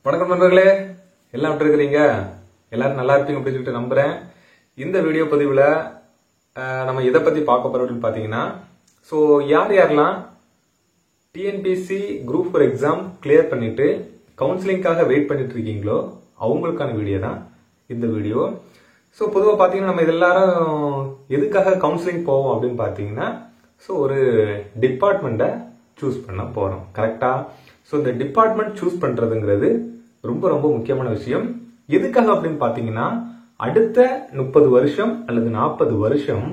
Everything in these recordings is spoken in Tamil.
வணக்கம் நண்பர்களே, எல்லாம் எப்படி இருக்கிறீங்க? எல்லாரும் நல்லா இருப்பீங்க அப்படின்னு சொல்லிட்டு நம்புறேன். இந்த வீடியோ பதிவுல நம்ம எதை பத்தி பார்க்க போறோம் அப்படின்னு பாத்தீங்கன்னா, ஸோ யாரெல்லாம் டிஎன்பிஎஸ்சி குரூப் 4 எக்ஸாம் கிளியர் பண்ணிட்டு கவுன்சிலிங்காக வெயிட் பண்ணிட்டு இருக்கீங்களோ அவங்களுக்கான வீடியோ தான் இந்த வீடியோ. ஸோ பொதுவாக பார்த்தீங்கன்னா நம்ம எல்லாரும் எதுக்காக கவுன்சிலிங் போவோம் அப்படின்னு பார்த்தீங்கன்னா, ஸோ ஒரு டிபார்ட்மெண்ட்டை சூஸ் பண்ண போறோம். கரெக்டா? ஸோ இந்த டிபார்ட்மெண்ட் சூஸ் பண்றதுங்கிறது ரொம்ப ரொம்ப முக்கியமான விஷயம். எதுக்காக அப்படின்னு பாத்தீங்கன்னா, அடுத்த 30 வருஷம் அல்லது 40 வருஷம்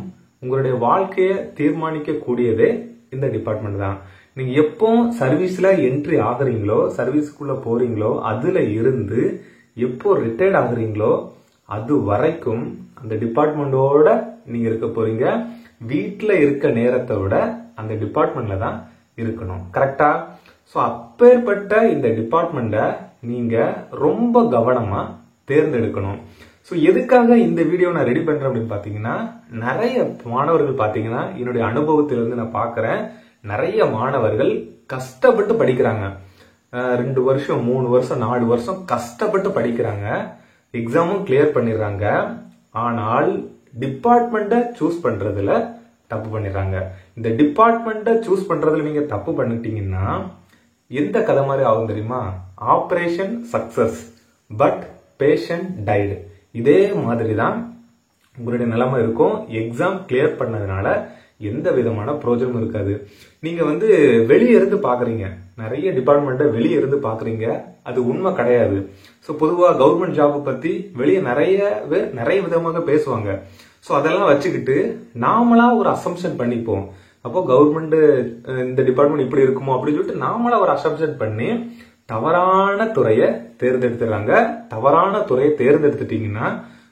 உங்களுடைய வாழ்க்கையை தீர்மானிக்க கூடியதே இந்த டிபார்ட்மெண்ட் தான். நீங்க எப்போ சர்வீஸ்ல என்ட்ரி ஆகுறீங்களோ, சர்வீஸ்க்குள்ள போறீங்களோ, அதுல இருந்து எப்போ ரிட்டையர்ட் ஆகுறீங்களோ அது வரைக்கும் அந்த டிபார்ட்மெண்டோட நீங்க இருக்க போறீங்க. வீட்டுல இருக்க நேரத்தை விட அந்த டிபார்ட்மெண்ட்ல தான் இருக்கணும். கரெக்டா? ஸோ அப்பேற்பட்ட இந்த டிபார்ட்மெண்ட்டை நீங்க ரொம்ப கவனமா தேர்ந்தெடுக்கணும். ஸோ எதுக்காக இந்த வீடியோ நான் ரெடி பண்றேன் அப்படின்னு பாத்தீங்கன்னா, நிறைய மாணவர்கள் பாத்தீங்கன்னா என்னுடைய அனுபவத்திலிருந்து நான் பாக்குறேன், நிறைய மாணவர்கள் கஷ்டப்பட்டு படிக்கிறாங்க. 2 வருஷம் 3 வருஷம் 4 வருஷம் கஷ்டப்பட்டு படிக்கிறாங்க, எக்ஸாமும் கிளியர் பண்ணிடுறாங்க. ஆனால் டிபார்ட்மெண்ட்டை சூஸ் பண்றதுல தப்பு பண்ணிடுறாங்க. இந்த டிபார்ட்மெண்ட்டை சூஸ் பண்றதுல நீங்க தப்பு பண்ணிட்டீங்கன்னா எந்த கதை மாதிரி ஆகும் தெரியுமா? Operation success but patient died. இதே மாதிரி தான் உங்களுடைய நிலைமை இருக்கும். எக்ஸாம் கிளியர் பண்ணதுனால எந்த விதமான பிரயோஜனமும் இருக்காது. நீங்க வெளியே இருந்து பாக்குறீங்க, நிறைய டிபார்ட்மெண்ட்டை வெளியே இருந்து பாக்குறீங்க, அது உண்மை கிடையாது. ஸோ பொதுவா கவர்மெண்ட் ஜாப் பத்தி வெளியே நிறைய பேர் நிறைய விதமாக பேசுவாங்க. ஸோ அதெல்லாம் வச்சுக்கிட்டு நாமளா ஒரு அசம்ஷன் பண்ணிப்போம். அப்போ கவர்மெண்ட் இந்த டிபார்ட்மெண்ட் இப்படி இருக்குமோ அப்படின்னு சொல்லிட்டு நாமளா ஒரு அசம்ஷன் பண்ணி தவறான துறையை தேர்ந்தெடுத்துறாங்க. தவறான துறையை தேர்ந்தெடுத்துட்டீங்கன்னா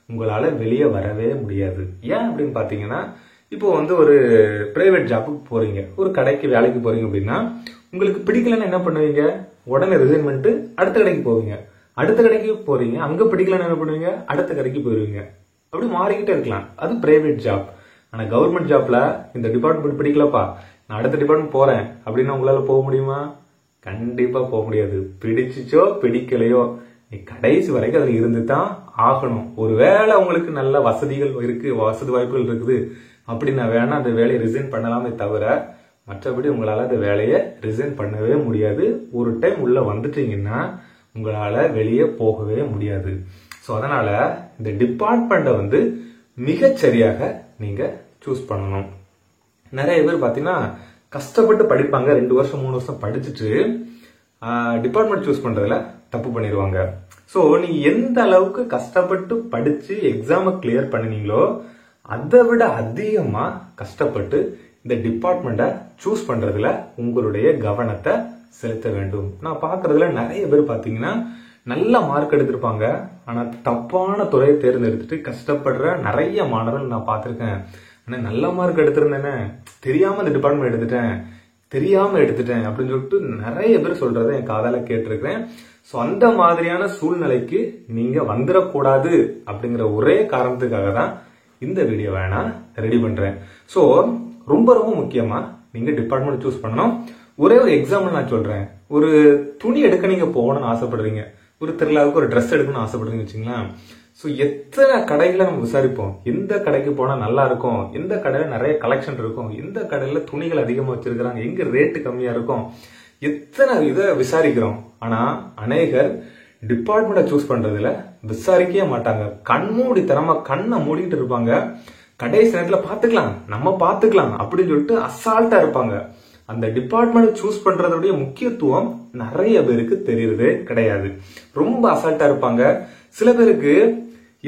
உங்களால வெளியே வரவே முடியாது. ஏன் அப்படின்னு பாத்தீங்கன்னா, இப்போ ஒரு பிரைவேட் ஜாப்புக்கு போறீங்க, ஒரு கடைக்கு வேலைக்கு போறீங்க அப்படின்னா உங்களுக்கு பிடிக்கலன்னு என்ன பண்ணுவீங்க? உடனே ரிசைன் பண்ணிட்டு அடுத்த கடைக்கு போவீங்க. அடுத்த கடைக்கு போறீங்க, அங்க பிடிக்கலன்னு என்ன பண்ணுவீங்க? அடுத்த கடைக்கு போயிருவீங்க. அப்படி மாறிக்கிட்டே இருக்கலாம். அது பிரைவேட் ஜாப். ஆனா கவர்மெண்ட் ஜாப்ல இந்த டிபார்ட்மெண்ட் பிடிக்கலப்பா, நான் அடுத்த டிபார்ட்மெண்ட் போறேன் அப்படின்னா உங்களால போக முடியுமா? கண்டிப்பா போக முடியாது. பிடிச்சிச்சோ பிடிக்கலையோ நீ கடைசி வரைக்கும் அதுல இருந்து தான் ஆகணும். ஒருவேளை உங்களுக்கு நல்ல வசதிகள் இருக்கு, வசதி வாய்ப்புகள் இருக்குது அப்படின்னா வேணா அந்த வேலையை ரிசைன் பண்ணலாமே தவிர மற்றபடி உங்களால அந்த வேலையை ரிசைன் பண்ணவே முடியாது. ஒரு டைம் உள்ள வந்துட்டீங்கன்னா உங்களால வெளியே போகவே முடியாது. ஸோ அதனால இந்த டிபார்ட்மெண்ட்டை மிகச்சரியாக நீங்க சூஸ் பண்ணணும். நிறைய பேர் பாத்தீங்கன்னா கஷ்டப்பட்டு படிப்பாங்க, 2 வருஷம் 3 வருஷம் படிச்சுட்டு டிபார்ட்மெண்ட் சூஸ் பண்றதுல தப்பு பண்ணிடுவாங்க. ஸோ நீங்க எந்த அளவுக்கு கஷ்டப்பட்டு படிச்சு எக்ஸாமை கிளியர் பண்ணினீங்களோ அதை விட அதிகமா கஷ்டப்பட்டு இந்த டிபார்ட்மெண்ட்டை சூஸ் பண்றதுல உங்களுடைய கவனத்தை செலுத்த வேண்டும். நான் பாக்குறதுல நிறைய பேர் பாத்தீங்கன்னா நல்ல மார்க் எடுத்திருப்பாங்க, ஆனா தப்பான துறையை தேர்ந்தெடுத்துட்டு கஷ்டப்படுற நிறைய மாணவர்கள் நான் பார்த்திருக்கேன். ஆனா நல்ல மார்க் எடுத்திருந்தேன்னு தெரியாம இந்த டிபார்ட்மெண்ட் எடுத்துட்டேன் அப்படின்னு சொல்லிட்டு நிறைய பேர் சொல்றதை என் காதால கேட்டிருக்கிறேன். ஸோ அந்த மாதிரியான சூழ்நிலைக்கு நீங்க வந்துடக்கூடாது அப்படிங்கிற ஒரே காரணத்துக்காக தான் இந்த வீடியோ நான் ரெடி பண்றேன். ஸோ ரொம்ப ரொம்ப முக்கியமா நீங்க டிபார்ட்மெண்ட் சூஸ் பண்ணணும். ஒரே ஒரு எக்ஸாம்பிள் நான் சொல்றேன். ஒரு துணி எடுக்க நீங்க போகணும்னு ஆசைப்படுறீங்க, ஒரு திருவிழாவுக்கு ஒரு ட்ரெஸ் எடுக்கணும்னு ஆசைப்படுறீங்கன்னு வச்சுங்களேன். ஸோ எத்தனை கடைகளை நம்ம விசாரிப்போம், எந்த கடைக்கு போனா நல்லா இருக்கும், எந்த கடையில நிறைய கலெக்ஷன் இருக்கும், எந்த கடையில துணிகள் அதிகமா வச்சிருக்கிறாங்க, எங்க ரேட்டு கம்மியா இருக்கும், எத்தனை இதை விசாரிக்கிறோம். ஆனா அநேகர் டிபார்ட்மெண்ட்டை சூஸ் பண்றதுல விசாரிக்கவே மாட்டாங்க. கண்மூடித்தனமா கண்ணை மூடிட்டு இருப்பாங்க. கடைசி நேரத்துல நம்ம பாத்துக்கலாம் அப்படின்னு சொல்லிட்டு அசால்ட்டா இருப்பாங்க. அந்த டிபார்ட்மெண்ட் சூஸ் பண்றதுடைய முக்கியத்துவம் நிறைய பேருக்கு தெரியறதே கிடையாது. ரொம்ப அசால்ட்டா இருப்பாங்க. சில பேருக்கு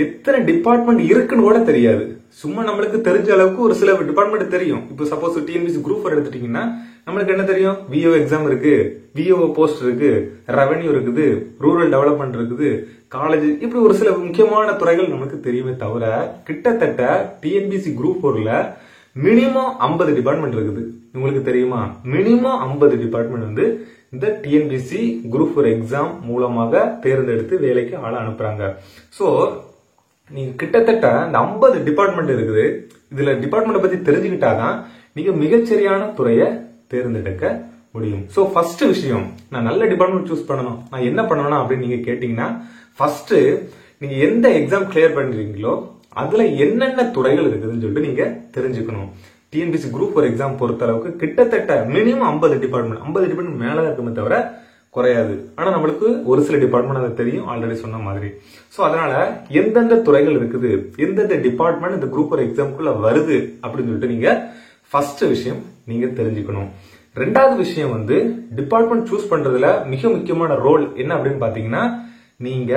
எத்தனை டிபார்ட்மெண்ட் இருக்குன்னு கூட தெரியாது. சும்மா நம்மளுக்கு தெரிஞ்ச அளவுக்கு ஒரு சில டிபார்ட்மெண்ட் தெரியும். இப்போ சப்போஸ் டிஎன்பிஎஸ்சி குரூப் 4 எடுத்துட்டீங்கன்னா நம்மளுக்கு என்ன தெரியும்? விஓ எக்ஸாம் இருக்கு, விஓ போஸ்ட் இருக்கு, ரெவென்யூ இருக்குது, ரூரல் டெவலப்மெண்ட் இருக்குது, காலேஜ், இப்படி ஒரு சில முக்கியமான துறைகள் நமக்கு தெரியுமே தவிர கிட்டத்தட்ட டிஎன்பிஎஸ்சி குரூப் 4ல மினிமம் 50 டிபார்ட்மெண்ட் இருக்குது. உங்களுக்கு தெரியுமா? மினிமம் 50 டிபார்ட்மெண்ட் இந்த டிஎன்பிஎஸ்சி குரூப் 4 எக்ஸாம் மூலமாக தேர்ந்தெடுத்து வேலைக்கு ஆள அனுப்புறாங்க. சோ நீங்க கிட்டத்தட்ட இந்த 50 டிபார்ட்மெண்ட் இருக்குது. இதுல டிபார்ட்மெண்ட் பத்தி தெரிஞ்சுக்கிட்டாதான் நீங்க மிகச்சரியான துறையை தேர்ந்தெடுக்க முடியும். சோ ஃபர்ஸ்ட் விஷயம், நான் நல்ல டிபார்ட்மெண்ட் சூஸ் பண்ணணும், நான் என்ன பண்ணணும் அப்படின்னு நீங்க கேட்டீங்கன்னா, ஃபர்ஸ்ட் நீங்க எந்த எக்ஸாம் கிளியர் பண்றீங்களோ அதுல என்னென்ன துறைகள் இருக்குதுன்னு சொல்லிட்டு நீங்க தெரிஞ்சுக்கணும். டிஎன்பிசி குரூப் ஒரு எக்ஸாம் பொறுத்த அளவுக்கு கிட்டத்தட்ட மினிமம் 50 டிபார்ட்மெண்ட் மேல இருக்குமே தவிர குறையாது. ஆனா நம்மளுக்கு ஒரு சில டிபார்ட்மெண்ட் அது தெரியும், ஆல்ரெடி சொன்ன மாதிரி. சோ அதனால எந்தெந்த துறைகள் இருக்குது, எந்தெந்த டிபார்ட்மெண்ட் இந்த குரூப் ஒரு எக்ஸாம்குள்ள வருது அப்படின்னு சொல்லிட்டு நீங்க ஃபர்ஸ்ட் விஷயம் நீங்க தெரிஞ்சுக்கணும். ரெண்டாவது விஷயம் வந்து டிபார்ட்மெண்ட் சூஸ் பண்றதுல மிக முக்கியமான ரோல் என்ன அப்படின்னு பாத்தீங்கன்னா, நீங்க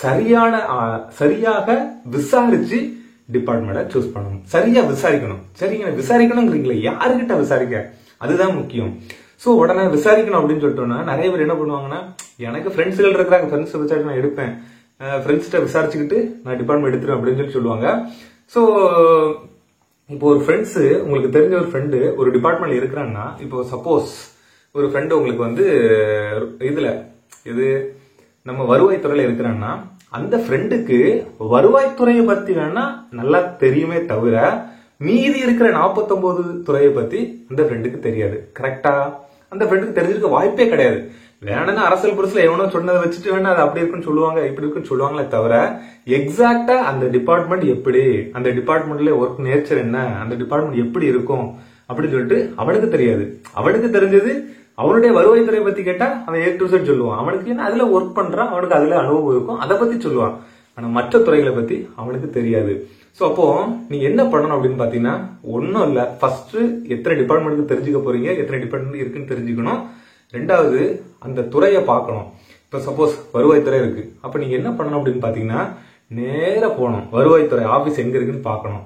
சரியாக விசாரிச்சு டிபார்ட்மெண்ட்டை சூஸ் பண்ணணும். சரியா விசாரிக்கணும். சரிங்க, விசாரிக்கணுங்கிறீங்களா, யாருக்கிட்ட விசாரிக்க, அதுதான் முக்கியம். சோ உடனே விசாரிக்கணும் அப்படின்னு சொல்லிட்டோம்னா நிறைய பேர் என்ன பண்ணுவாங்கன்னா, எனக்கு ஃப்ரெண்ட்ஸ்கள் இருக்கிறாங்க, ஃப்ரெண்ட்ஸ் விசாரிச்சு நான் எடுப்பேன், ஃப்ரெண்ட்ஸ்கிட்ட விசாரிச்சுக்கிட்டு நான் டிபார்ட்மெண்ட் எடுத்துருவேன் அப்படின்னு சொல்லி சொல்லுவாங்க. சோ இப்போ ஒரு ஃப்ரெண்ட்ஸ், உங்களுக்கு தெரிஞ்ச ஒரு ஃப்ரெண்டு ஒரு டிபார்ட்மெண்ட்ல இருக்கிறான்னா, இப்போ சப்போஸ் ஒரு ஃப்ரெண்டு உங்களுக்கு வந்து நம்ம வருவாய்த்துறையில இருக்கிறான்னா, அந்த ஃப்ரெண்டுக்கு வருவாய்த்துறையை பத்தி வேணா நல்லா தெரியுமே தவிர மீதி இருக்கிற 49 துறையை பத்தி அந்த ஃப்ரெண்டுக்கு தெரியாது. கரெக்டா? அந்த ஃப்ரெண்டுக்கு தெரிஞ்சிருக்க வாய்ப்பே கிடையாது. வேணும்னா அரசியல் புரட்சியில எவனோ சொன்னதை வச்சுட்டு வேணா அது அப்படி இருக்குன்னு சொல்லுவாங்க, இப்படி இருக்குன்னு சொல்லுவாங்களே தவிர எக்ஸாக்டா அந்த டிபார்ட்மெண்ட் எப்படி, அந்த டிபார்ட்மெண்ட்ல ஒர்க் நேச்சர் என்ன, அந்த டிபார்ட்மெண்ட் எப்படி இருக்கும் அப்படின்னு சொல்லிட்டு அவனுக்கு தெரியாது. அவனுக்கு தெரிஞ்சது அவனுடைய வருவாய்த்துறை பத்தி கேட்டா அவன் A to Z சொல்லுவான். அவனுக்கு என்ன அதுல ஒர்க் பண்றான், அவனுக்கு அதுல அனுபவம் இருக்கும், அதை பத்தி சொல்லுவான். ஆனா மற்ற துறைகளை பத்தி அவனுக்கு தெரியாது. சோ அப்போ நீங்க என்ன பண்ணணும் அப்படின்னு பாத்தீங்கன்னா, ஒன்னும் இல்ல, ஃபர்ஸ்ட் எத்தனை டிபார்ட்மெண்ட்டுக்கு தெரிஞ்சுக்க போறீங்க, எத்தனை டிபார்ட்மெண்ட் இருக்குன்னு தெரிஞ்சுக்கணும். ரெண்டாவது அந்த துறையை பார்க்கணும். இப்ப சப்போஸ் வருவாய்த்துறை இருக்கு, அப்ப நீங்க என்ன பண்ணணும் அப்படின்னு பாத்தீங்கன்னா, நேர போகணும், வருவாய்த்துறை ஆபீஸ் எங்க இருக்குன்னு பார்க்கணும்.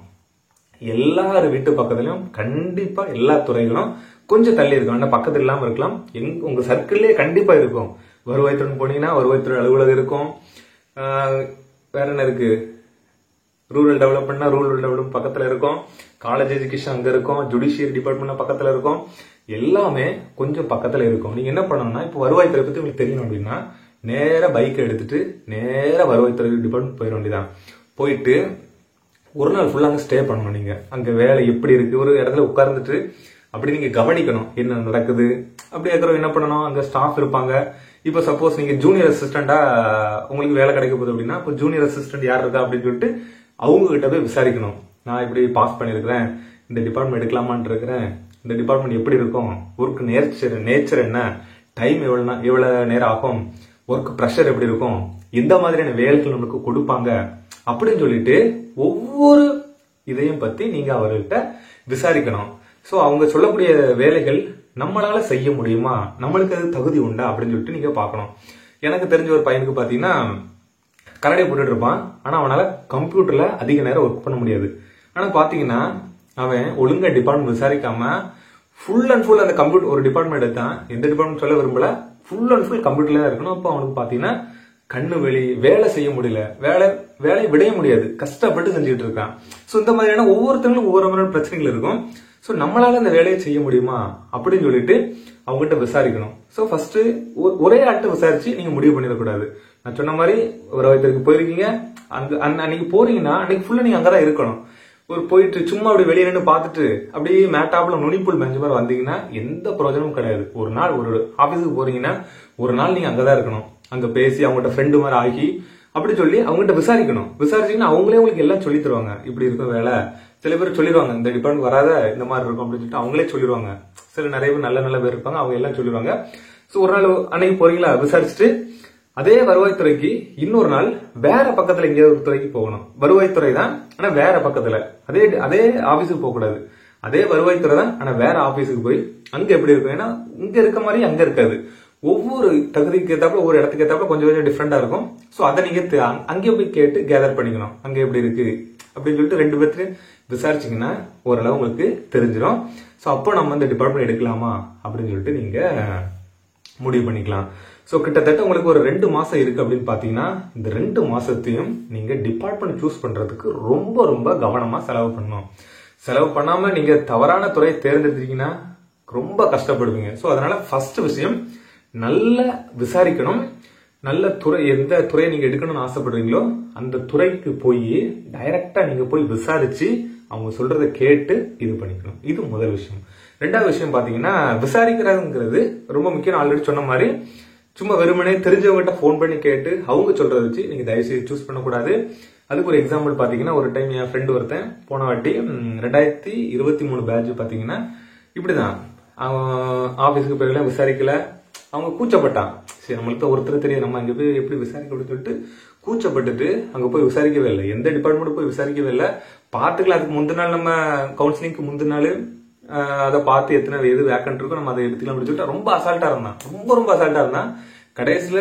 எல்லாரும் வீட்டு பக்கத்துலயும் கண்டிப்பா எல்லா துறைகளும் கொஞ்சம் தள்ளி இருக்கும், ஆனா பக்கத்துல இல்லாம இருக்கலாம், உங்க சர்க்கிள்லயே கண்டிப்பா இருக்கும். வருவாய்த்துறை போனீங்கன்னா வருவாய்த்துறை அலுவலகம் இருக்கும். வேற என்ன இருக்கு, ரூரல் டெவலப்மெண்ட்னா ரூரல் டெவலப்மெண்ட் பக்கத்துல இருக்கும், காலேஜ் எஜுகேஷன் அங்க இருக்கும், ஜுடிஷியரி டிபார்ட்மெண்ட் பக்கத்துல இருக்கும், எல்லாமே கொஞ்சம் பக்கத்துல இருக்கும். நீங்க என்ன பண்ணணும்னா, இப்போ வருவாய்த்துறை பத்தி உங்களுக்கு தெரியணும் அப்படின்னா நேர பைக் எடுத்துட்டு நேர வருவாய்த்துறை டிபார்ட்மெண்ட் போயிட வேண்டியதான். போயிட்டு ஒரு நாள் ஃபுல்லா அங்க ஸ்டே பண்ணணும். நீங்க அங்க வேலை எப்படி இருக்கு, ஒரு இடத்துல உட்கார்ந்துட்டு அப்படி நீங்க கவனிக்கணும் என்ன நடக்குது. அப்படி இருக்கிறவங்க என்ன பண்ணணும், அங்க ஸ்டாஃப் இருப்பாங்க. இப்ப சப்போஸ் நீங்க ஜூனியர் அசிஸ்டண்டா உங்களுக்கு வேலை கிடைக்க போகுது அப்படின்னா, இப்போ ஜூனியர் அசிஸ்டன்ட் யார் இருக்கா அப்படின்னு சொல்லிட்டு அவங்க கிட்ட போய் விசாரிக்கணும். நான் இப்படி பாஸ் பண்ணிருக்கிறேன், இந்த டிபார்ட்மெண்ட் எடுக்கலாமான் இருக்கிறேன், இந்த டிபார்ட்மெண்ட் எப்படி இருக்கும், ஒர்க் நேச்சர் என்ன, டைம் எவ்வளவு நேரம் ஆகும், ஒர்க் ப்ரெஷர் எப்படி இருக்கும், எந்த மாதிரியான வேலைகள் நமக்கு கொடுப்பாங்க அப்படின்னு சொல்லிட்டு ஒவ்வொரு இதையும் பத்தி நீங்க அவர்கிட்ட விசாரிக்கணும். சோ அவங்க சொல்லக்கூடிய வேலைகள் நம்மளால செய்ய முடியுமா, நம்மளுக்கு அது தகுதி உண்டா அப்படின்னு சொல்லிட்டு நீங்க பாக்கணும். எனக்கு தெரிஞ்ச ஒரு பையனுக்கு பாத்தீங்கன்னா கரடை போட்டுட்டு இருப்பான், ஆனா அவனால கம்ப்யூட்டர்ல அதிக நேரம் ஒர்க் பண்ண முடியாது. ஆனா பாத்தீங்கன்னா அவன் ஒழுங்கா டிபார்ட்மெண்ட் விசாரிக்காம ஃபுல் அண்ட் ஃபுல் அந்த கம்ப்யூட்டர் ஒரு டிபார்ட்மெண்ட் எடுத்தான், எந்த டிபார்ட்மெண்ட் சொல்ல விரும்பல, ஃபுல் அண்ட் ஃபுல் கம்ப்யூட்டர்ல தான் இருக்கணும். அப்போ அவனுக்கு பாத்தீங்கன்னா கண்ணு வெளி, வேலை செய்ய முடியல, வேலையை விடைய முடியாது, கஷ்டப்பட்டு செஞ்சுட்டு இருக்கான். சோ இந்த மாதிரியான ஒவ்வொருத்தங்களும் ஒவ்வொரு மாதிரியான பிரச்சனைகள் இருக்கும். சோ நம்மளால அந்த வேலையை செய்ய முடியுமா அப்படின்னு சொல்லிட்டு அவங்ககிட்ட விசாரிக்கணும். சோ ஃபர்ஸ்ட் ஒரே ஆட்ட விசாரிச்சு நீங்க முடிவு பண்ணிடக்கூடாது. நான் சொன்ன மாதிரி வருவாய்த்துறைக்கு போயிருக்கீங்க, அன்னைக்கு போறீங்கன்னா அன்னைக்கு ஃபுல்லா நீங்க அங்கதான் இருக்கணும். ஒரு போயிட்டு சும்மா அப்படி வெளியே நின்று பார்த்துட்டு அப்படியே மேட்டாப்ல நுனிப்புள் பெஞ்ச மாதிரி வந்தீங்கன்னா எந்த பிரயோஜனமும் கிடையாது. ஒரு நாள் ஒரு ஆபீஸுக்கு போறீங்கன்னா ஒரு நாள் நீங்க அங்கதான் இருக்கணும். அங்க பேசி அவங்ககிட்ட ஃப்ரெண்டு மாதிரி ஆகி அப்படி சொல்லி அவங்ககிட்ட விசாரிக்கணும். விசாரிச்சீங்கன்னா அவங்களே உங்களுக்கு எல்லாம் சொல்லி தருவாங்க, இப்படி இருக்கும் வேலை. சில பேர் சொல்லிடுவாங்க இந்த டிபார்ட்மெண்ட் வராத இந்த மாதிரி இருக்கும் அப்படின்னு சொல்லிட்டு அவங்களே சொல்லிடுவாங்க. சில நிறைய பேர் நல்ல பேர் இருப்பாங்க, அவங்க எல்லாம் சொல்லிடுவாங்க. சோ ஒரு நாள் அன்னைக்கு போறீங்களா, விசாரிச்சுட்டு அதே வருவாய்த்துறைக்கு இன்னொரு நாள் வேற பக்கத்துல எங்கேயாவது ஒரு துறைக்கு போகணும். வருவாய்த்துறை தான், ஆனா வேற பக்கத்துல, அதே ஆபீஸுக்கு போக கூடாது. அதே வருவாய்த்துறை தான், ஆனா வேற ஆபீஸுக்கு போய் அங்க எப்படி இருக்கும், ஏன்னா இங்க இருக்க மாதிரி அங்க இருக்காது. ஒவ்வொரு தகுதிக்கு ஏத்தாப்புல ஒவ்வொரு இடத்துக்கு ஏத்தாப்புல கொஞ்சம் கொஞ்சம் டிஃப்ரெண்டா இருக்கும். சோ அதை நீங்க அங்கே போய் கேட்டு கேதர் பண்ணிக்கணும், அங்க எப்படி இருக்கு அப்படின்னு சொல்லிட்டு ரெண்டு பேர்த்தையும் விசாரிச்சீங்கன்னா ஓரளவு உங்களுக்கு தெரிஞ்சிடும். சோ அப்போ நம்ம இந்த டிபார்ட்மெண்ட் எடுக்கலாமா அப்படின்னு சொல்லிட்டு நீங்க முடிவு பண்ணிக்கலாம். சோ கிட்டத்தட்ட உங்களுக்கு ஒரு 2 மாசம் இருக்கு அப்படின்னு பாத்தீங்கன்னா, இந்த 2 மாசத்தையும் நீங்க டிபார்ட்மெண்ட் சூஸ் பண்றதுக்கு ரொம்ப ரொம்ப கவனமா செலவு பண்ணணும். செலவு பண்ணாம நீங்க தவறான துறையை தேர்ந்தெடுத்தீங்கன்னா ரொம்ப கஷ்டப்படுவீங்க. சோ அதனால ஃபர்ஸ்ட் விஷயம் நல்ல விசாரிக்கணும். நல்ல துறை, எந்த துறையை நீங்க எடுக்கணும்னு ஆசைப்படுறீங்களோ அந்த துறைக்கு போய் டைரக்டா நீங்க போய் விசாரிச்சு அவங்க சொல்றதை கேட்டு இது பண்ணிக்கணும். இது முதல் விஷயம். ரெண்டாவது விஷயம் பாத்தீங்கன்னா விசாரிக்கிறதுங்கிறது ரொம்ப முக்கியம். ஆல்ரெடி சொன்ன மாதிரி சும்மா வெறுமனே தெரிஞ்சவங்ககிட்ட ஃபோன் பண்ணி கேட்டு அவங்க சொல்றத வச்சு நீங்க தயவு செய்து சூஸ் பண்ணக்கூடாது. அதுக்கு ஒரு எக்ஸாம்பிள் பாத்தீங்கன்னா, ஒரு டைம் என் ஃப்ரெண்டு ஒருத்தன் போன வாட்டி 2023 பேட்ச் பாத்தீங்கன்னா இப்படிதான். அவன் ஆபீஸ்க்கு போய் விசாரிக்கல, அவங்க கூச்சப்பட்டான். சரி, நம்மளுக்கு ஒருத்தர் தெரியும், நம்ம அங்க போய் எப்படி விசாரிக்க அப்படின்னு சொல்லிட்டு கூச்சப்பட்டுட்டு அங்க போய் விசாரிக்கவே இல்லை. எந்த டிபார்ட்மெண்ட் போய் விசாரிக்கவே இல்லை. பார்த்துக்கலாம், அதுக்கு முந்தின நாள் நம்ம கவுன்சிலிங்க்கு முந்தின நாள் அதை பார்த்து எத்தனை எது வேக்கன்ட் இருக்கோ நம்ம அதை எடுத்துக்கலாம் அப்படின்னு சொல்லிட்டு ரொம்ப அசால்ட்டா இருந்தான். ரொம்ப அசால்ட்டா இருந்தான். கடைசியில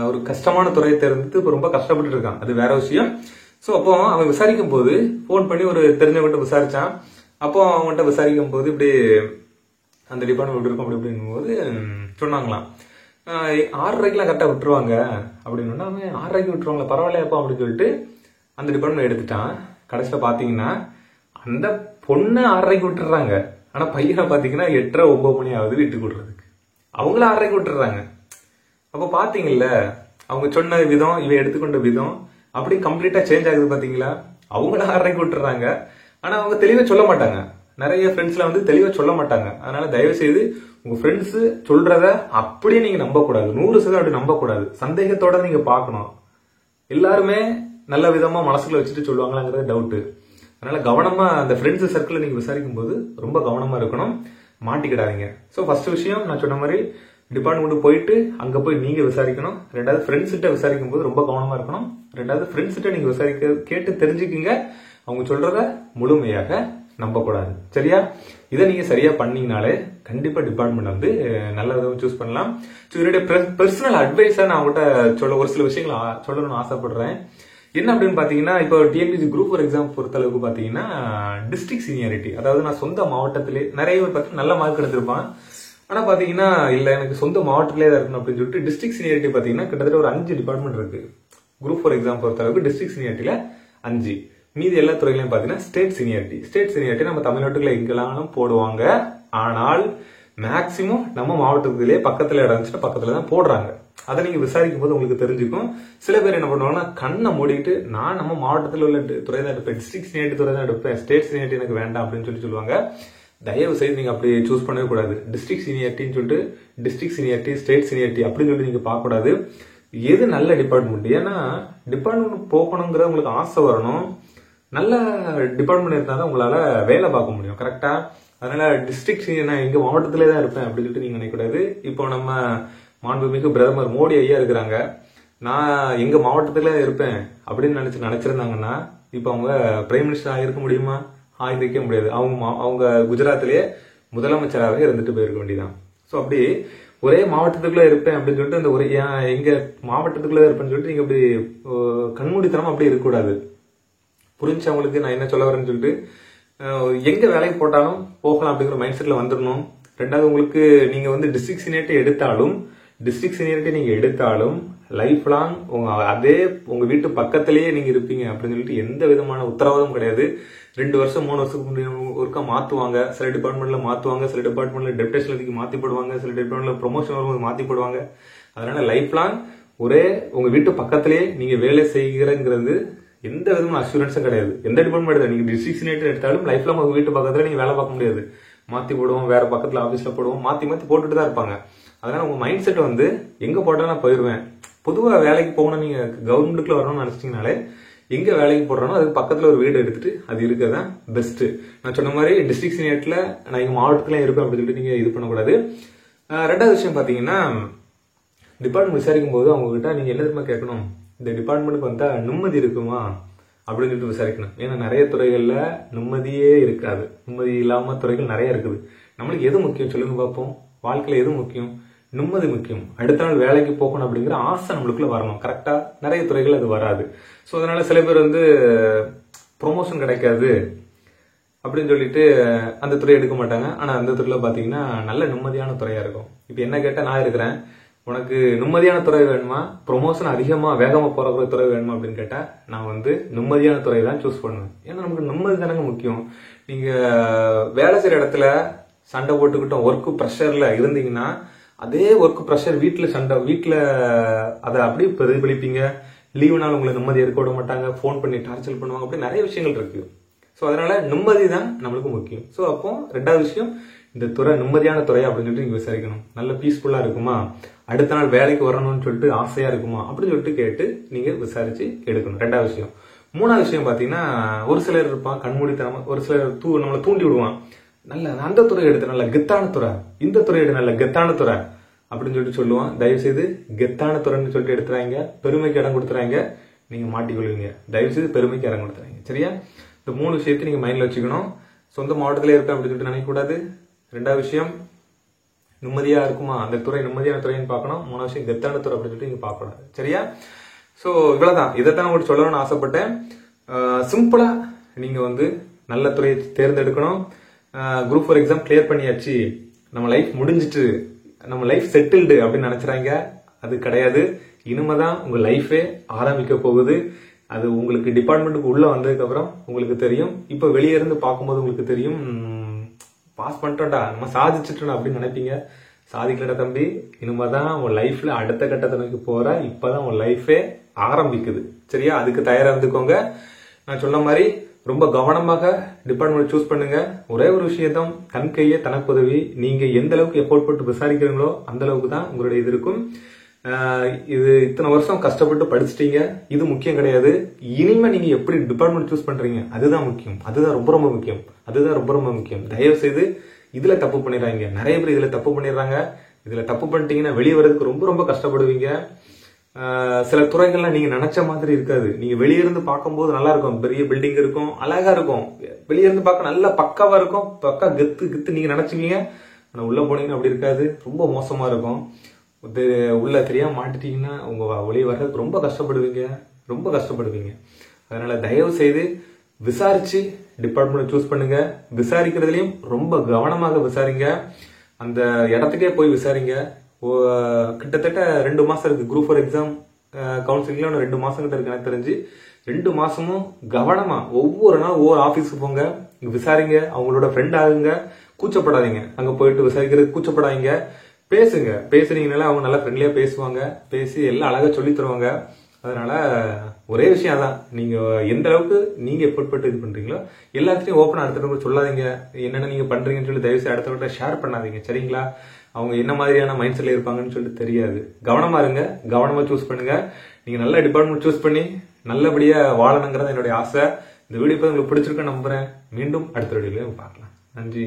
ஒரு கஷ்டமான துறையை தேர்ந்தெடுத்து இப்ப ரொம்ப கஷ்டப்பட்டு இருக்கான். அது வேற விஷயம். சோ அப்போ அவன் விசாரிக்கும் போது போன் பண்ணி ஒரு தெரிஞ்சவங்கிட்ட விசாரிச்சான். அப்போ அவங்ககிட்ட விசாரிக்கும் போது இப்படி அந்த டிபார்ட்மெண்ட் எப்படி இருக்கும் அப்படி அப்படின்னும் போது சொன்னாங்களாம், 6:30க்கெல்லாம் கரெக்டா விட்டுருவாங்க அப்படின்னு. அவன் 6:30க்கு விட்டுருவாங்களா, பரவாயில்லையாப்பா அப்படின்னு சொல்லிட்டு அந்த டிபார்ட்மெண்ட் எடுத்துட்டான். கடைசியில பாத்தீங்கன்னா அந்த பொண்ணு 6:30க்கு விட்டுறாங்க. ஆனா பையனை பாத்தீங்கன்னா 8:30 9 மணி ஆகுது வீட்டுக்கு விடுறதுக்கு. அவங்கள 6:30க்கு விட்டுறாங்க. அப்ப பாத்தீங்கல்ல, அவங்க சொன்ன விதம் இவன் எடுத்துக்கொண்ட விதம் அப்படி கம்ப்ளீட்டா சேஞ்ச் ஆகுது. பாத்தீங்களா, அவங்கள 6:30க்கு விட்டுறாங்க. ஆனா அவங்க தெளிவா சொல்ல மாட்டாங்க. நிறைய ஃப்ரெண்ட்ஸ்ல தெளிவா சொல்ல மாட்டாங்க. அதனால தயவு செய்து உங்க ஃப்ரெண்ட்ஸ் சொல்றத அப்படியே நீங்க நம்ப கூடாது. 100% அப்படி நம்ப கூடாது. சந்தேகத்தோட நீங்க பாக்கணும். எல்லாருமே நல்ல விதமா மனசுல வச்சுட்டு சொல்லுவாங்களாங்கிறது டவுட். அதனால கவனமா அந்த ஃப்ரெண்ட்ஸ் சர்க்கிள் நீங்க விசாரிக்கும் போது ரொம்ப கவனமா இருக்கணும், மாட்டிக்கிடாதீங்க. சோ ஃபர்ஸ்ட் விஷயம் நான் சொன்ன மாதிரி டிபார்ட்மெண்ட் போயிட்டு அங்க போய் நீங்க விசாரிக்கணும். ரெண்டாவது ஃப்ரெண்ட்ஸ் கிட்ட விசாரிக்கும் போது ரொம்ப கவனமா இருக்கணும். ரெண்டாவது ஃப்ரெண்ட்ஸ் கிட்ட நீங்க விசாரிக்க கேட்டு தெரிஞ்சுக்கிங்க. அவங்க சொல்றத முழுமையாக நம்ப கூடாது. சரியா? இதை நீங்க சரியா பண்ணீங்கனாலே கண்டிப்பா டிபார்ட்மெண்ட் நல்ல விதமா சூஸ் பண்ணலாம். என்னுடைய பர்சனல் அட்வைஸா நான் உங்ககிட்ட ஒரு சில விஷயங்களை சொல்லணும்னு ஆசைப்படுறேன். என்ன அப்படின்னு பாத்தீங்கன்னா, இப்போ டிஎன்பிஎஸ்சி குரூப் 4 எக்ஸாம் பொறுத்த அளவுக்கு பாத்தீங்கன்னா டிஸ்ட்ரிக்ட் சீனியாரிட்டி, அதாவது நான் சொந்த மாவட்டத்திலே நிறைய பேர் பார்த்தீங்கன்னா நல்ல மார்க் எடுத்திருப்பான். ஆனா பாத்தீங்கன்னா இல்ல எனக்கு சொந்த மாவட்டத்திலே தான் இருக்கணும் அப்படின்னு சொல்லிட்டு டிஸ்ட்ரிக்ட் சீனியாரிட்டி பாத்தீங்கன்னா கிட்டத்தட்ட ஒரு 5 டிபார்ட்மெண்ட் இருக்கு. குரூப் 4 எக்ஸாம் பொறுத்த அளவுக்கு டிஸ்ட்ரிக்ட் சீனியாரிட்டியில 5, மீதி எல்லா துறைகளையும் பாத்தீங்கன்னா ஸ்டேட் சீனியாரிட்டி நம்ம தமிழ்நாட்டுல எங்கெல்லாம் போடுவாங்க. ஆனால் மேக்சிமம் நம்ம மாவட்டத்திலேயே பக்கத்துல இடம் பக்கத்துல தான் போடுறாங்க. அதை நீங்க விசாரிக்கும் போது உங்களுக்கு தெரிஞ்சுக்கும். சில பேர் என்ன பண்ணுவாங்கன்னா, கண்ணை மூடிட்டு நான் நம்ம மாவட்டத்தில் உள்ள துறை தான் எடுப்பேன், டிஸ்ட்ரிக்ட் சீனியாரிட்டி துறை தான் எடுப்பேன், ஸ்டேட் சீனியாரிட்டி எனக்கு வேண்டாம் அப்படின்னு சொல்லுவாங்க. தயவு செய்து நீங்க அப்படி சூஸ் பண்ணவே கூடாது. டிஸ்ட்ரிக்ட் சீனியாரிட்டின்னு சொல்லிட்டு டிஸ்ட்ரிக்ட் சீனியாரிட்டி ஸ்டேட் சீனியாரிட்டி அப்படின்னு சொல்லிட்டு நீங்க பார்க்க கூடாது. எது நல்ல டிபார்ட்மெண்ட், ஏன்னா டிபார்ட்மெண்ட் போகணுங்கிற உங்களுக்கு ஆசை வரணும். நல்ல டிபார்ட்மெண்ட் இருந்தா தான் உங்களால வேலை பார்க்க முடியும். கரெக்டா? அதனால டிஸ்ட்ரிக்ட் நான் எங்க மாவட்டத்திலே தான் இருப்பேன் அப்படின்னு சொல்லிட்டு நீங்க நினைக்கக்கூடாது. இப்போ நம்ம மாண்புமிகு பிரதமர் மோடி ஐயா இருக்கிறாங்க, நான் எங்க மாவட்டத்துல இருப்பேன் அப்படின்னு நினைச்சிருந்தாங்கன்னா இப்ப அவங்க பிரைம் மினிஸ்டர் ஆகிருக்க முடியுமா? ஆகிருக்க முடியாது. அவங்க குஜராத்திலேயே முதலமைச்சராகவே இருந்துட்டு போயிருக்க வேண்டியதான். சோ அப்படி ஒரே மாவட்டத்துக்குள்ள இருப்பேன் அப்படின்னு சொல்லிட்டு அந்த ஒரு எங்க மாவட்டத்துக்குள்ள இருப்பேன்னு சொல்லிட்டு நீங்க அப்படி கண்மூடித்தனமா அப்படி இருக்கக்கூடாது. புரிஞ்சு அவங்களுக்கு நான் என்ன சொல்ல வரேன்னு சொல்லிட்டு எங்க வேலைக்கு போட்டாலும் போகலாம் அப்படிங்கிற மைண்ட் செட்ல வந்துடணும். ரெண்டாவது, உங்களுக்கு நீங்க டிஸ்ட்ரிக்ட் சீனியாரிட்டி நீங்க எடுத்தாலும் லைஃப் லாங் அதே உங்க வீட்டு பக்கத்திலேயே நீங்க இருப்பீங்க அப்படின்னு சொல்லிட்டு எந்த விதமான உத்தரவாதம் கிடையாது. 2 வருஷம் 3 வருஷத்துக்கு ஒருக்கா மாத்துவாங்க. சில டிபார்ட்மெண்ட்ல மாத்துவாங்க, சில டிபார்ட்மெண்ட்ல டெப்டேஷன் மாத்தி போடுவாங்க, சில டிபார்ட்மெண்ட்ல ப்ரொமோஷன் வரும்போது மாத்தி போடுவாங்க. அதனால லைஃப் லாங் ஒரே உங்க வீட்டு பக்கத்திலேயே நீங்க வேலை செய்கிறங்கிறது எந்த விதமான அஷூரன்ஸும் கிடையாது. எந்த டிபார்ட்மெண்ட் எடுத்தாலும் நீங்க டிஸ்ட்ரிக்ட் சீனியாரிட்டி எடுத்தாலும் லைஃப் லாங் உங்க வீட்டு பக்கத்துல நீங்க வேலை பார்க்க முடியாது. மாத்தி போடுவோம், வேற பக்கத்துல ஆபீஸ்ல போடுவோம், மாத்தி போட்டுட்டு தான் இருப்பாங்க. அதனால உங்க மைண்ட் செட் எங்க போட்டா நான் போயிருவேன். பொதுவா வேலைக்கு போகணும், நீங்க கவர்மெண்ட்டுக்குள்ள வரணும்னு நினைச்சிட்டீங்கனாலே எங்க வேலைக்கு போடுறோம் அதுக்கு பக்கத்துல ஒரு வீடு எடுத்துட்டு அது இருக்கிறதான் பெஸ்ட். நான் சொன்ன மாதிரி டிஸ்ட்ரிக்ட் சீனியாரிட்டில நான் எங்க மாவட்டத்துல இருப்பேன் அப்படின்னு சொல்லிட்டு நீங்க இது பண்ணக்கூடாது. ரெண்டாவது விஷயம் பாத்தீங்கன்னா, டிபார்ட்மெண்ட் விசாரிக்கும் போது அவங்க கிட்ட நீங்க என்ன தெரியுமா கேட்கணும், இந்த டிபார்ட்மெண்ட்டுக்கு வந்தா நிம்மதி இருக்குமா அப்படின்னு சொல்லிட்டு விசாரிக்கணும். ஏன்னா நிறைய துறைகள்ல நிம்மதியே இருக்காது. நிம்மதி இல்லாம துறைகள் நிறைய இருக்குது. நம்மளுக்கு எது முக்கியம் சொல்லுங்க பார்ப்போம்? வாழ்க்கையில எது முக்கியம்? நிம்மதி முக்கியம். அடுத்த நாள் வேலைக்கு போகணும் அப்படிங்கிற ஆசை நம்மளுக்குள்ள வரணும். கரெக்டா? நிறைய துறைகள் அது வராது. சோ அதனால சில பேர் ப்ரொமோஷன் கிடைக்காது அப்படின்னு சொல்லிட்டு அந்த துறையை எடுக்க மாட்டாங்க. ஆனா அந்த துறையில பாத்தீங்கன்னா நல்ல நிம்மதியான துறையா இருக்கும். இப்ப என்ன கேட்டா நான் இருக்கிறேன், உனக்கு நிம்மதியான துறை வேணுமா, ப்ரொமோஷன் அதிகமா வேகமா போற துறை வேணுமா அப்படின்னு கேட்டா நான் நிம்மதியான துறையை தான் சூஸ் பண்ணுவேன். ஏன்னா நமக்கு நிம்மதி தானங்க முக்கியம். நீங்க வேலை செய்யற இடத்துல சண்டை போட்டுக்கிட்டோம் ஒர்க் ப்ரெஷர்ல இருந்தீங்கன்னா அதே ஒர்க் ப்ரெஷர் வீட்டுல அதை அப்படியே பிரதிபலிப்பீங்க. லீவு நாள் உங்களை நிம்மதி இருக்க விட மாட்டாங்க, போன் பண்ணி டார்ச்சர் பண்ணுவாங்க. அப்படி நிறைய விஷயங்கள் இருக்கு. ஸோ அதனால நிம்மதி தான் நம்மளுக்கு முக்கியம். ஸோ அப்போ ரெண்டாவது விஷயம், இந்த துறை நிம்மதியான துறை அப்படின்னு சொல்லிட்டு நீங்க விசாரிக்கணும். நல்ல பீஸ்ஃபுல்லா இருக்குமா, அடுத்த நாள் வேலைக்கு வரணும்னு சொல்லிட்டு ஆசையா இருக்குமா அப்படின்னு சொல்லிட்டு கேட்டு நீங்க விசாரிச்சு எடுக்கணும். ரெண்டாவது விஷயம். மூணாவது விஷயம் பாத்தீங்கன்னா, ஒரு சிலர் இருப்பான் கண்மூடித்தனமா, ஒரு சிலர் நம்மளை தூண்டி விடுவான். நல்ல அந்த துறை எடுத்து நல்ல கெத்தான துறை, இந்த துறை எடுத்து நல்ல கெத்தான துறை அப்படின்னு சொல்லிட்டு சொல்லுவான். தயவு செய்து கெத்தான துறைன்னு சொல்லிட்டு எடுத்துறாங்க, பெருமைக்கு இடம் கொடுத்துறாங்க, நீங்க மாட்டிக்கொள்வீங்க. தயவு செய்து பெருமைக்கு இடம் கொடுத்துறாங்க. சரியா? இந்த மூணு விஷயத்தை நீங்க மைண்ட்ல வச்சுக்கணும். சொந்த மாவட்டத்திலே இருப்பேன் அப்படின்னு சொல்லிட்டு நினைக்க கூடாது. ரெண்டாவது விஷயம், நிம்மதியா இருக்குமா அந்த துறை, நிம்மதியான துறைன்னு பார்க்கணும். மூணாவது விஷயம், கெத்தான துறை அப்படின்னு சொல்லிட்டு நீங்க பார்க்க கூடாது. சரியா? சோ இவ்வளவுதான். இதைத்தான் உங்களுக்கு சொல்லணும்னு ஆசைப்பட்டேன். சிம்பிளா நீங்க நல்ல துறையை தேர்ந்தெடுக்கணும். குரூப் 4 எக்ஸாம் கிளியர் பண்ணியாச்சு, நம்ம லைஃப் முடிஞ்சிட்டு, நம்ம லைஃப் செட்டில்டு அப்படின்னு நினைச்சுறாங்க. அது கிடையாது. இனிமேதான் உங்க லைஃபே ஆரம்பிக்க போகுது. அது உங்களுக்கு டிபார்ட்மெண்ட்டுக்கு உள்ள வந்ததுக்கு அப்புறம் உங்களுக்கு தெரியும். இப்ப வெளியே இருந்து பார்க்கும்போது உங்களுக்கு தெரியும், பாஸ் பண்ணிட்டோம்டா, நம்ம சாதிச்சிட்டோம் அப்படின்னு நினைப்பீங்க. சாதிக்கலடா தம்பி, இனிமேதான் உன் லைஃப்ல அடுத்த கட்டத்திற்கு போற. இப்பதான் உன் லைஃபே ஆரம்பிக்குது. சரியா? அதுக்கு தயாரா இருந்துக்கோங்க. நான் சொன்ன மாதிரி ரொம்ப கவனமாக டிபார்ட்மெண்ட் சூஸ் பண்ணுங்க. ஒரே ஒரு விஷயத்தான், தன் கையே தனக்குதவி. நீங்க எந்த அளவுக்கு எஃபோர்ட் போட்டு விசாரிக்கிறீங்களோ அந்த அளவுக்கு தான் உங்களுடைய இது இருக்கும். இது இத்தனை வருஷம் கஷ்டப்பட்டு படிச்சிட்டீங்க, இது முக்கியம் கிடையாது. இனிமே நீங்க எப்படி டிபார்ட்மெண்ட் சூஸ் பண்றீங்க அதுதான் முக்கியம். அதுதான் ரொம்ப ரொம்ப முக்கியம். அதுதான் ரொம்ப ரொம்ப முக்கியம். தயவு செய்து இதுல தப்பு பண்ணிடுறாங்க. நிறைய பேர் இதுல தப்பு பண்ணிடுறாங்க. இதுல தப்பு பண்ணிட்டீங்கன்னா வெளியே வர்றதுக்கு ரொம்ப ரொம்ப கஷ்டப்படுவீங்க. சில துறைகள்லாம் நீங்க நினைச்ச மாதிரி இருக்காது. நீங்க வெளியிருந்து பார்க்கும்போது நல்லா இருக்கும், பெரிய பில்டிங் இருக்கும், அழகா இருக்கும், வெளியிருந்து பார்க்க நல்லா பக்காவா இருக்கும், பக்கா கெத்து கெத்து நீங்க நினைச்சுக்கீங்க. ஆனா உள்ள போனீங்கன்னா அப்படி இருக்காது, ரொம்ப மோசமா இருக்கும். உள்ள தெரியாம மாட்டிட்டீங்கன்னா உங்க வெளியே வர்றதுக்கு ரொம்ப கஷ்டப்படுவீங்க, ரொம்ப கஷ்டப்படுவீங்க. அதனால தயவு செய்து விசாரிச்சு டிபார்ட்மெண்ட் சூஸ் பண்ணுங்க. விசாரிக்கிறதுலயும் ரொம்ப கவனமாக விசாரிங்க. அந்த இடத்துக்கே போய் விசாரிங்க. கிட்டத்தட்ட 2 மாசம் இருக்கு. குரூப் 4 எக்ஸாம் கவுன்சிலிங்ல 2 மாசம் கிட்ட இருக்கு எனக்கு தெரிஞ்சு. 2 மாசமும் கவனமா ஒவ்வொரு நாள் ஒவ்வொரு ஆபீஸ்க்கு போங்க, விசாரிங்க, அவங்களோட ஃப்ரெண்ட் ஆகுங்க, கூச்சப்படாதீங்க. அங்க போயிட்டு விசாரிக்கிறது கூச்சப்படாதீங்க. பேசுங்க. பேசுனீங்கனால அவங்க நல்லா ஃப்ரெண்ட்லியா பேசுவாங்க, பேசி எல்லாம் அழகா சொல்லி தருவாங்க. அதனால ஒரே விஷயம் தான், நீங்க எந்த அளவுக்கு நீங்க எஃபோர்ட் போட்டு இது பண்றீங்களோ எல்லாத்தையும் ஓப்பனா அடுத்தவங்க சொல்லாதீங்க. என்னென்ன நீங்க பண்றீங்கன்னு சொல்லி தயவுசெய்து அடுத்தவங்க ஷேர் பண்ணாதீங்க. சரிங்களா? அவங்க என்ன மாதிரியான மைண்ட் செட்ல இருப்பாங்கன்னு சொல்லிட்டு தெரியாது. கவனமா இருங்க, கவனமா சூஸ் பண்ணுங்க. நீங்க நல்ல டிபார்ட்மெண்ட் சூஸ் பண்ணி நல்லபடியா வாழணுங்கிறது என்னுடைய ஆசை. இந்த வீடியோ உங்களுக்கு பிடிச்சிருக்குன்னு நம்புறேன். மீண்டும் அடுத்த வீடியோல பார்க்கலாம். நன்றி.